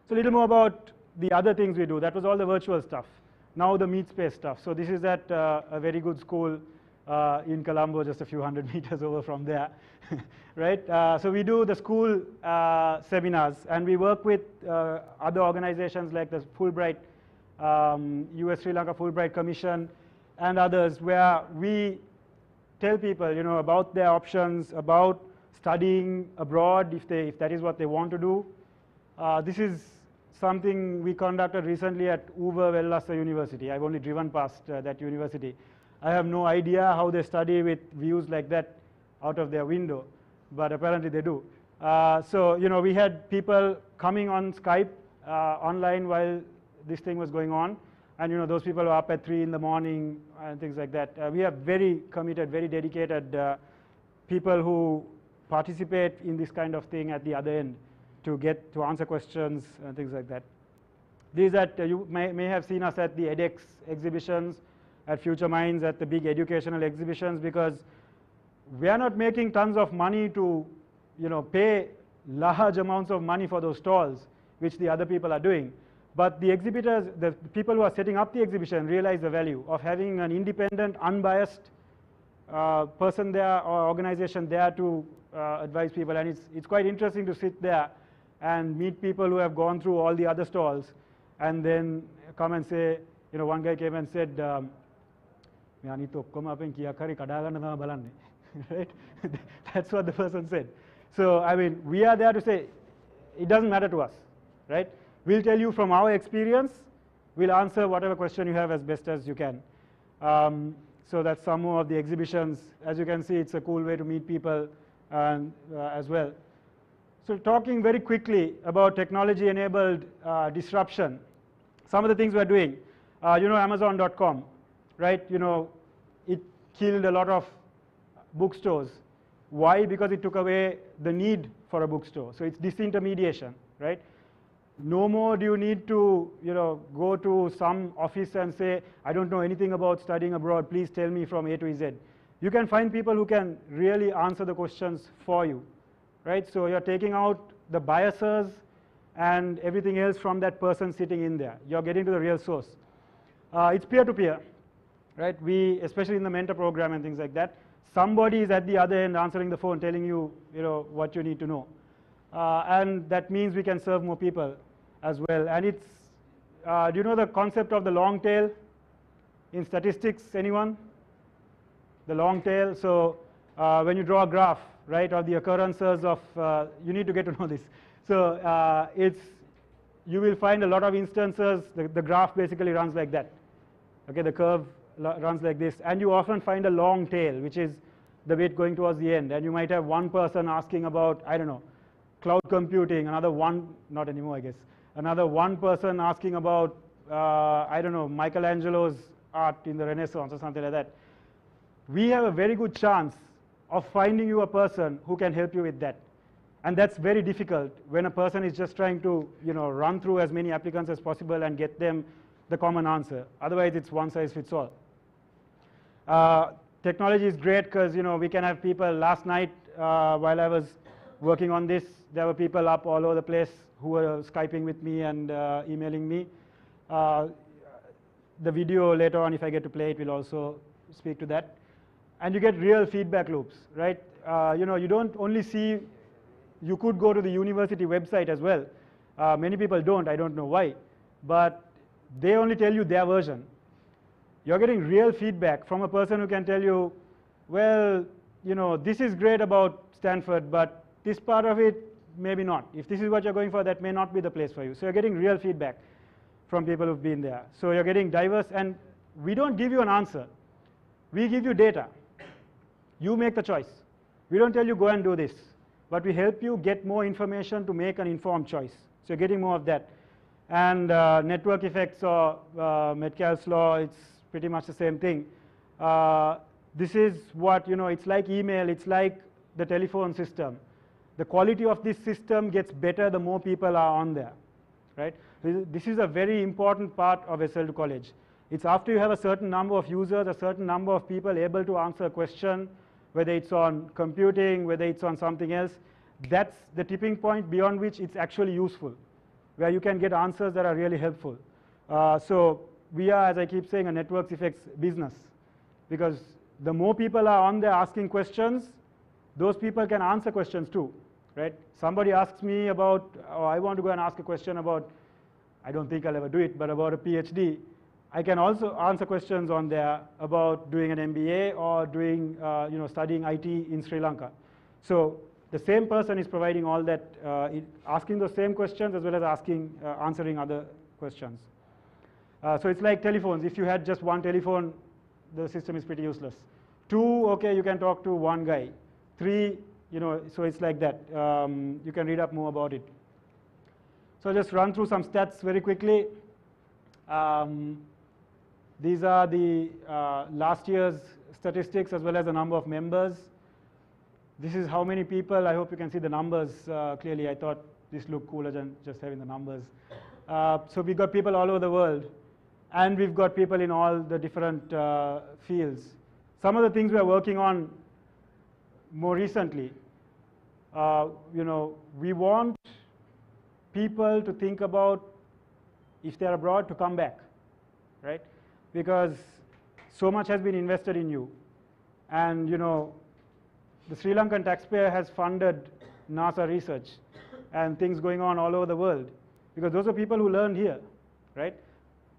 So a little more about the other things we do. That was all the virtual stuff. Now the meet space stuff. So this is at a very good school in Colombo, just a few hundred meters over from there, right? So we do the school seminars, and we work with other organizations like the Fulbright, US Sri Lanka Fulbright Commission, and others, where we tell people, you know, about their options, about studying abroad if that is what they want to do. This is something we conducted recently at Uber Vellassa University. I've only driven past that university. I have no idea how they study with views like that out of their window, but apparently they do. So, you know, we had people coming on Skype online while this thing was going on, and, you know, those people were up at 3 in the morning and things like that. We have very committed, very dedicated people who participate in this kind of thing at the other end to answer questions and things like that. These that you may have seen us at the edX exhibitions, at Future Minds, at the big educational exhibitions, because we are not making tons of money to, you know, pay large amounts of money for those stalls, which the other people are doing. But the exhibitors, the people who are setting up the exhibition, realize the value of having an independent, unbiased person there or organization there to advise people. And it's quite interesting to sit there and meet people who have gone through all the other stalls and then come and say, you know, one guy came and said, right? That's what the person said. So, I mean, we are there to say, it doesn't matter to us, right? We'll tell you from our experience, we'll answer whatever question you have as best as you can. So that's some more of the exhibitions. As you can see, it's a cool way to meet people as well. So talking very quickly about technology-enabled disruption, some of the things we're doing, you know, Amazon.com, right? You know, it killed a lot of bookstores. Why? Because it took away the need for a bookstore. So it's disintermediation, right? No more do you need to, you know, go to some office and say, I don't know anything about studying abroad, please tell me from A to Z. You can find people who can really answer the questions for you, right? So you're taking out the biases and everything else from that person sitting in there. You're getting to the real source. It's peer-to-peer, right? We, especially in the mentor program and things like that, somebody is at the other end answering the phone, telling you, you know, what you need to know. And that means we can serve more people as well. And it's, do you know the concept of the long tail in statistics, anyone? The long tail. So when you draw a graph, right, of the occurrences of, you need to get to know this. So you will find a lot of instances, the graph basically runs like that. Okay, the curve runs like this. And you often find a long tail, which is the bit going towards the end. And you might have one person asking about, I don't know, cloud computing, another one, not anymore, I guess. Another one person asking about, I don't know, Michelangelo's art in the Renaissance or something like that. We have a very good chance of finding you a person who can help you with that. And that's very difficult when a person is just trying to, you know, run through as many applicants as possible and get them the common answer. Otherwise, it's one size fits all. Technology is great because, you know, we can have people. Last night, while I was working on this, there were people up all over the place who were Skyping with me and emailing me. The video later on, if I get to play it, will also speak to that. And you get real feedback loops, right? You know, you don't only see, you could go to the university website as well. Many people don't, I don't know why. But they only tell you their version. You're getting real feedback from a person who can tell you, well, you know, this is great about Stanford, but this part of it, maybe not. If this is what you're going for, that may not be the place for you. So you're getting real feedback from people who've been there. So you're getting diverse, and we don't give you an answer. We give you data. You make the choice. We don't tell you go and do this, but we help you get more information to make an informed choice. So you're getting more of that. And network effects or Metcalfe's law, it's pretty much the same thing. This is what, you know, it's like email, it's like the telephone system. The quality of this system gets better the more people are on there, right? This is a very important part of SL2 College. It's after you have a certain number of users, a certain number of people able to answer a question, whether it's on computing, whether it's on something else, that's the tipping point beyond which it's actually useful. where you can get answers that are really helpful. So we are, as I keep saying, a networks effects business, because the more people are on there asking questions, those people can answer questions too, right? Somebody asks me about, oh, I want to go and ask a question about, I don't think I'll ever do it, but about a PhD. I can also answer questions on there about doing an MBA or doing, studying IT in Sri Lanka. So the same person is providing all that, asking those same questions as well as answering other questions. So it's like telephones. If you had just one telephone, the system is pretty useless. 2, okay, you can talk to one guy. 3, so it's like that. You can read up more about it. So I'll just run through some stats very quickly. These are the last year's statistics as well as the number of members. This is how many people. I hope you can see the numbers clearly. I thought this looked cooler than just having the numbers. So we've got people all over the world, and we've got people in all the different fields. Some of the things we are working on more recently, we want people to think about, if they're abroad, to come back, right? Because so much has been invested in you. And, the Sri Lankan taxpayer has funded NASA research and things going on all over the world, because those are people who learned here, right?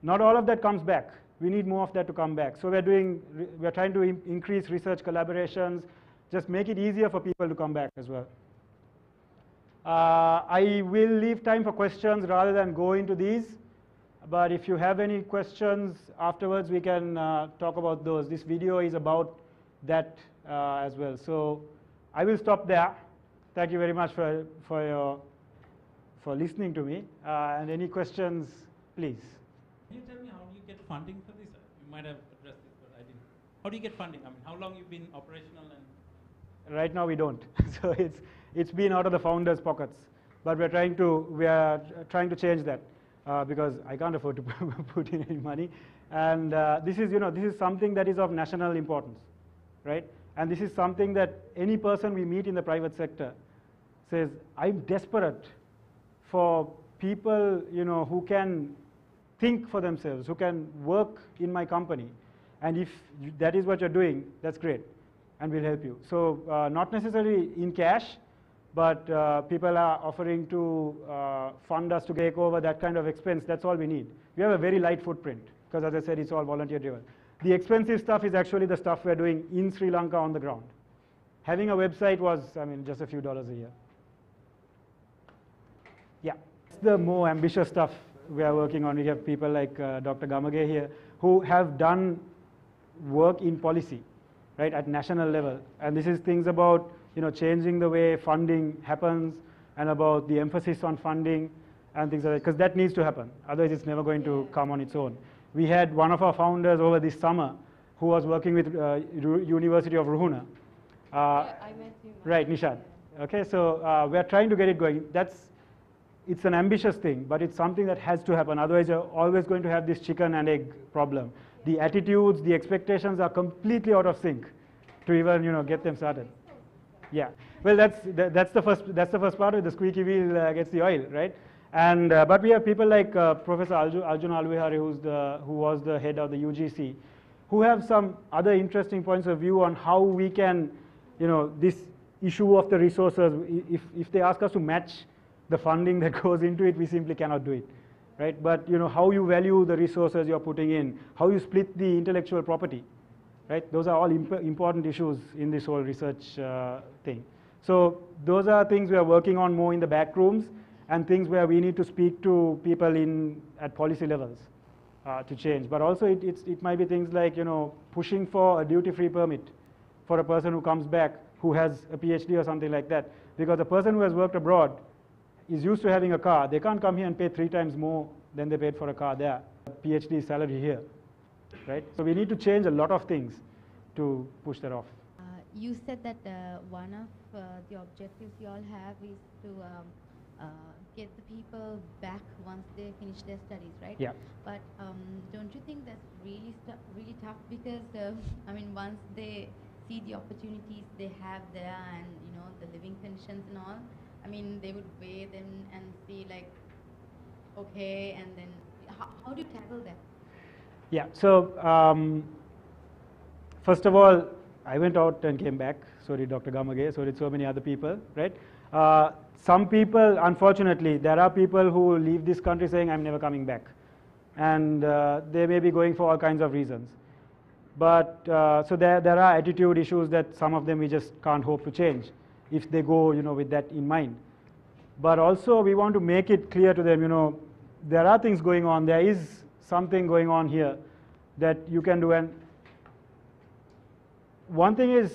Not all of that comes back. We need more of that to come back. So we're trying to increase research collaborations, just make it easier for people to come back as well. I will leave time for questions rather than go into these. But if you have any questions afterwards, we can talk about those. This video is about that as well. So I will stop there. Thank you very much for listening to me. And any questions, please. Can you tell me how you get funding for this? You might have addressed this, but I didn't. How do you get funding? I mean, how long you've been operational? And right now we don't. So it's been out of the founders' pockets. But we are trying to change that. Because I can't afford to put in any money, and this is something that is of national importance, right? And this is something that any person we meet in the private sector says, I'm desperate for people, who can think for themselves, who can work in my company, and if that is what you're doing, that's great, and we'll help you. So not necessarily in cash, but people are offering to fund us to take over that kind of expense. That's all we need. We have a very light footprint, because as I said, it's all volunteer driven. The expensive stuff is actually the stuff we're doing in Sri Lanka on the ground. Having a website was, just a few dollars a year. Yeah, it's the more ambitious stuff we are working on. We have people like Dr. Gamage here, who have done work in policy, right, at national level. And this is things about changing the way funding happens, and about the emphasis on funding and things like that, because that needs to happen. Otherwise, it's never going to come on its own. We had one of our founders over this summer who was working with University of Ruhuna. I met him. Right, Nishad. Okay, so we're trying to get it going. It's an ambitious thing, but it's something that has to happen. Otherwise, you're always going to have this chicken and egg problem. The attitudes, the expectations are completely out of sync to even get them started. Yeah, well, that's the first part of it. The squeaky wheel gets the oil, right? And but we have people like Professor Arjun Alvihari, who was the head of the UGC, who have some other interesting points of view on how we can, this issue of the resources. If they ask us to match the funding that goes into it, we simply cannot do it, right? But how you value the resources you're putting in, how you split the intellectual property. Right? Those are all important issues in this whole research thing. So those are things we are working on more in the back rooms, and things where we need to speak to people at policy levels to change. But also it might be things like pushing for a duty-free permit for a person who comes back who has a PhD or something like that. Because a person who has worked abroad is used to having a car. They can't come here and pay 3 times more than they paid for a car there. PhD salary here. Right? So we need to change a lot of things to push that off. You said that one of the objectives you all have is to get the people back once they finish their studies, right? Yeah. But don't you think that's really tough? Because once they see the opportunities they have there, and the living conditions and all, they would weigh them and see like, okay, and then how do you tackle that? Yeah, so first of all, I went out and came back. So did Dr. Gamage, so did so many other people, right? Some people, unfortunately, there are people who leave this country saying, I'm never coming back. And they may be going for all kinds of reasons. But so there are attitude issues that some of them we just can't hope to change if they go, with that in mind. But also we want to make it clear to them, there are things going on. There is something going on here that you can do. And one thing is,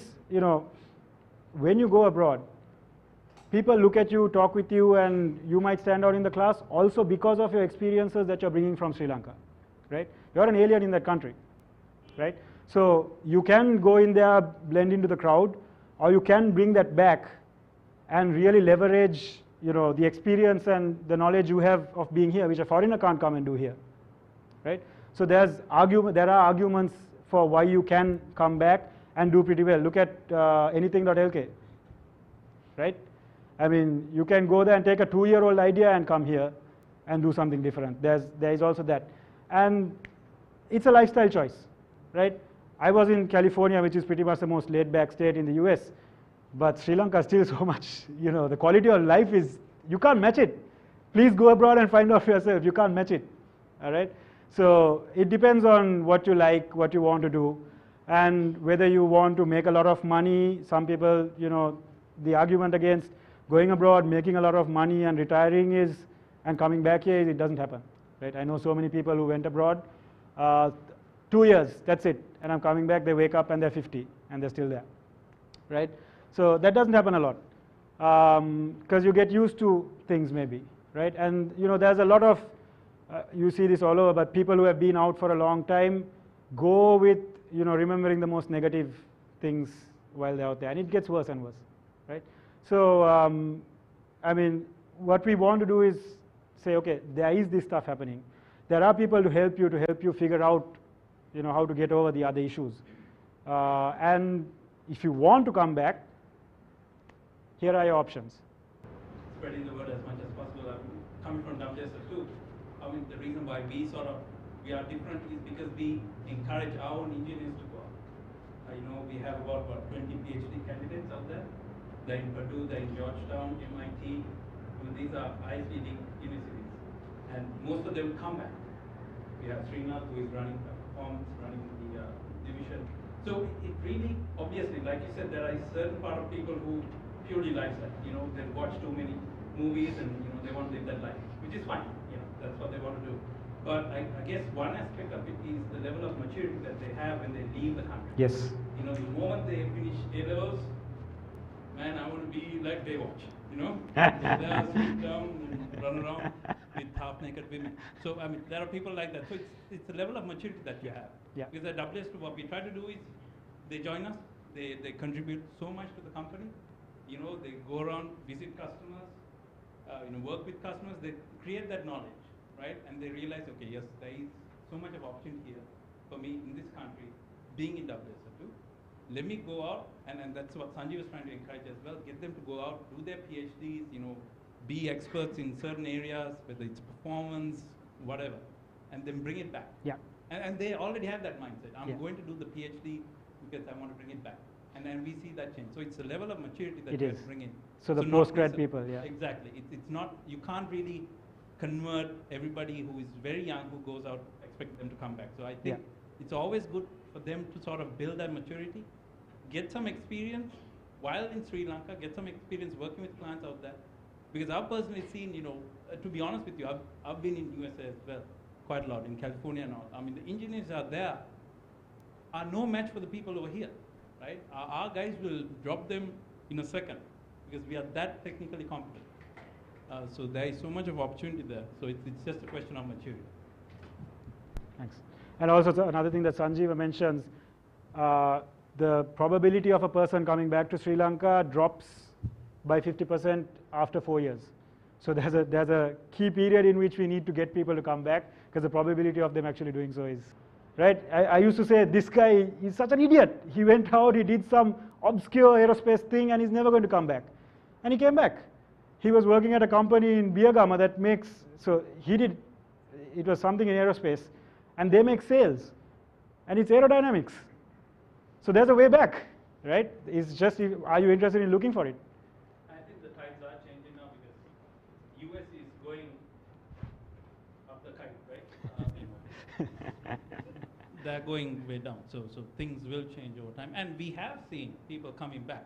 when you go abroad, people look at you, talk with you, and you might stand out in the class also because of your experiences that you're bringing from Sri Lanka, right? You're an alien in that country, right? So you can go in there, blend into the crowd, or you can bring that back and really leverage, the experience and the knowledge you have of being here, which a foreigner can't come and do here, right? So there are arguments for why you can come back and do pretty well. Look at anything.lk, right? I mean, you can go there and take a 2-year-old idea and come here and do something different. There is also that. And it's a lifestyle choice, right? I was in California, which is pretty much the most laid-back state in the US. But Sri Lanka is still so much, the quality of life is, you can't match it. Please go abroad and find out for yourself. You can't match it, all right? So it depends on what you like, what you want to do, and whether you want to make a lot of money. Some people, the argument against going abroad, making a lot of money and retiring and coming back here, it doesn't happen, right? I know so many people who went abroad, 2 years, that's it, and I'm coming back, they wake up and they're 50 and they're still there, right? So that doesn't happen a lot because you get used to things maybe, right? And there's a lot of, you see this all over, but people who have been out for a long time go with, remembering the most negative things while they're out there, and it gets worse and worse, right? So, I mean, what we want to do is say, okay, there is this stuff happening. There are people to help you figure out, how to get over the other issues. And if you want to come back, here are your options. Spreading the word as much as possible. Coming from WSL too, I mean, the reason why we are different is because we encourage our own engineers to go out. We have about 20 PhD candidates out there. They're in Purdue, they're in Georgetown, MIT. These are Ivy League universities, and most of them come back. We have Srinath, who is running performance, running the division. So it really, obviously, like you said, there are a certain part of people who purely lifestyle. They watch too many movies and they want to live that life, which is fine. That's what they want to do. But I guess one aspect of it is the level of maturity that they have when they leave the country. Yes. The moment they finish A-levels, man, I want to be like Baywatch. There, sit down and run around with half-naked women. So I mean, there are people like that. So it's the level of maturity that you have. Yeah. Because at WS2, what we try to do is they join us. They contribute so much to the company. They go around, visit customers, work with customers. They create that knowledge, right? And they realize, okay, yes, there is so much of opportunity here for me in this country, being in WSL2. Let me go out, and that's what Sanjeev was trying to encourage as well. Get them to go out, do their PhDs, be experts in certain areas, whether it's performance, whatever, and then bring it back. Yeah. And they already have that mindset. I'm Yeah. going to do the PhD because I want to bring it back. And then we see that change. So it's a level of maturity that It we is. have to bring in. So the postgrad people, yeah. Exactly. It's not, you can't really convert everybody who is very young who goes out, expect them to come back. So I think it's always good for them to sort of build that maturity, get some experience while in Sri Lanka, get some experience working with clients out there. Because I've personally seen, to be honest with you, I've been in USA as well, quite a lot, in California and all. I mean, the engineers out there are no match for the people over here, right? Our guys will drop them in a second because we are that technically competent. So there is so much of opportunity there. So it's just a question of maturity. Thanks. And also another thing that Sanjeev mentions, the probability of a person coming back to Sri Lanka drops by 50% after 4 years. So there's a key period in which we need to get people to come back because the probability of them actually doing so is, right? I used to say, this guy is such an idiot. He went out, he did some obscure aerospace thing and he's never going to come back. And he came back. he was working at a company in Biagama that makes, so it was something in aerospace, and they make sails, and it's aerodynamics. So there's a way back, right? It's just, are you interested in looking for it? I think the tides are changing now because US is going up the kite, right? They're going way down. So things will change over time. And we have seen people coming back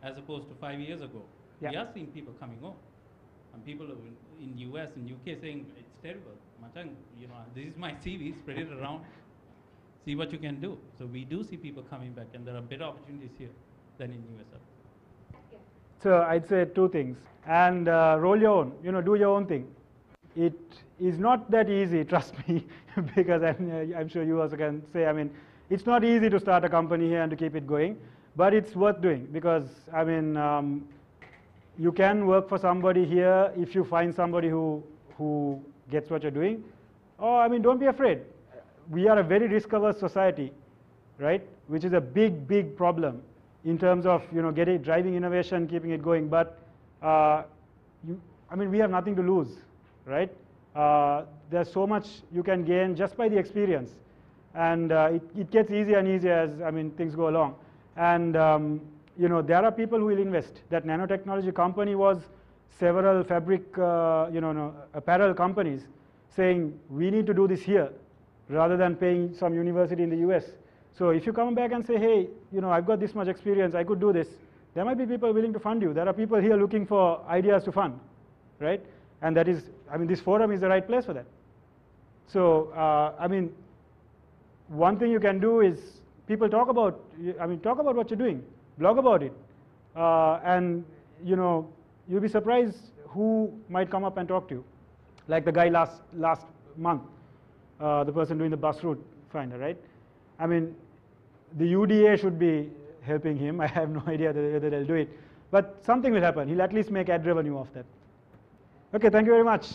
as opposed to 5 years ago. Yeah. We are seeing people coming home. And people in US and UK saying, it's terrible. Machang, this is my CV, spread it around. See what you can do. So we do see people coming back, and there are better opportunities here than in USA. So I'd say two things. And roll your own, do your own thing. It is not that easy, trust me, because I'm sure you also can say, I mean, it's not easy to start a company here and to keep it going, but it's worth doing because, I mean, you can work for somebody here if you find somebody who gets what you're doing. Or, I mean, don't be afraid. We are a very risk-averse society, right? Which is a big, big problem in terms of driving innovation, keeping it going. But I mean, we have nothing to lose, right? There's so much you can gain just by the experience, and it gets easier and easier as things go along. And there are people who will invest. That nanotechnology company was several fabric, apparel companies saying we need to do this here, rather than paying some university in the US. So if you come back and say, hey, I've got this much experience, I could do this, there might be people willing to fund you. There are people here looking for ideas to fund, right? And that is, this forum is the right place for that. So, one thing you can do is people talk about what you're doing, blog about it, and you'll be surprised who might come up and talk to you. Like the guy last month. The person doing the bus route finder, right? I mean, the UDA should be helping him. I have no idea whether they'll do it. But something will happen. He'll at least make ad revenue off that. Okay, thank you very much.